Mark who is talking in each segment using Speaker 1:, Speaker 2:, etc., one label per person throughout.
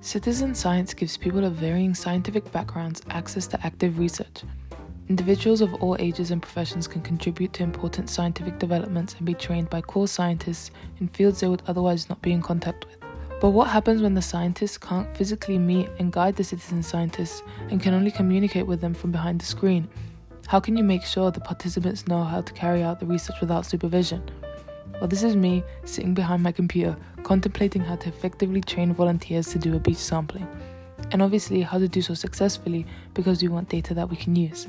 Speaker 1: Citizen science gives people of varying scientific backgrounds access to active research. Individuals of all ages and professions can contribute to important scientific developments and be trained by core scientists in fields they would otherwise not be in contact with. But what happens when the scientists can't physically meet and guide the citizen scientists and can only communicate with them from behind the screen? How can you make sure the participants know how to carry out the research without supervision? Well, this is me sitting behind my computer contemplating how to effectively train volunteers to do a beach sampling. And obviously how to do so successfully because we want data that we can use.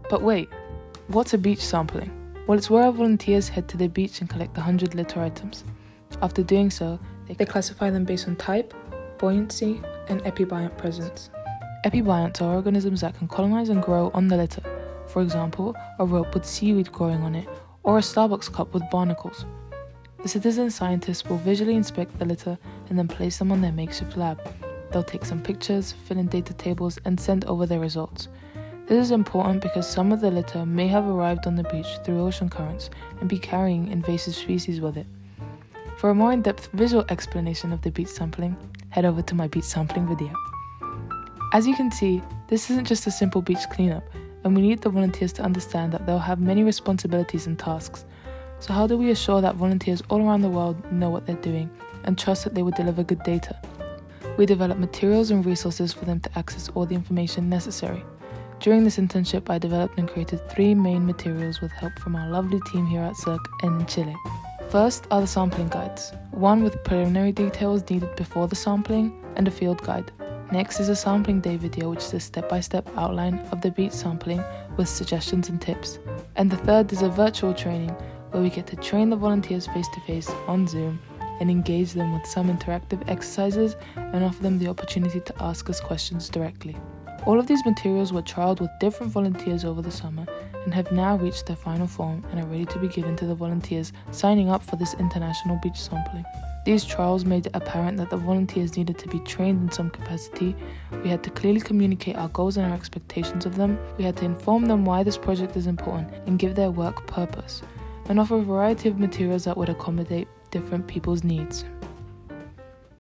Speaker 1: But wait, what's a beach sampling? Well, it's where our volunteers head to the beach and collect 100 litter items. After doing so, they classify them based on type, buoyancy, and epibuoyant presence. Epibuoyants are organisms that can colonize and grow on the litter. For example, a rope with seaweed growing on it, or a Starbucks cup with barnacles. The citizen scientists will visually inspect the litter and then place them on their makeshift lab. They'll take some pictures, fill in data tables, and send over their results. This is important because some of the litter may have arrived on the beach through ocean currents and be carrying invasive species with it. For a more in-depth visual explanation of the beach sampling, head over to my beach sampling video. As you can see, this isn't just a simple beach cleanup, and we need the volunteers to understand that they'll have many responsibilities and tasks. So how do we assure that volunteers all around the world know what they're doing and trust that they will deliver good data? We develop materials and resources for them to access all the information necessary. During this internship, I developed and created 3 main materials with help from our lovely team here at SERC and in Chile. First are the sampling guides, one with preliminary details needed before the sampling and a field guide. Next is a sampling day video, which is a step-by-step outline of the beach sampling with suggestions and tips. And the third is a virtual training, where we get to train the volunteers face-to-face on Zoom and engage them with some interactive exercises and offer them the opportunity to ask us questions directly. All of these materials were trialed with different volunteers over the summer and have now reached their final form and are ready to be given to the volunteers signing up for this international beach sampling. These trials made it apparent that the volunteers needed to be trained in some capacity. We had to clearly communicate our goals and our expectations of them. We had to inform them why this project is important and give their work purpose, and offer a variety of materials that would accommodate different people's needs.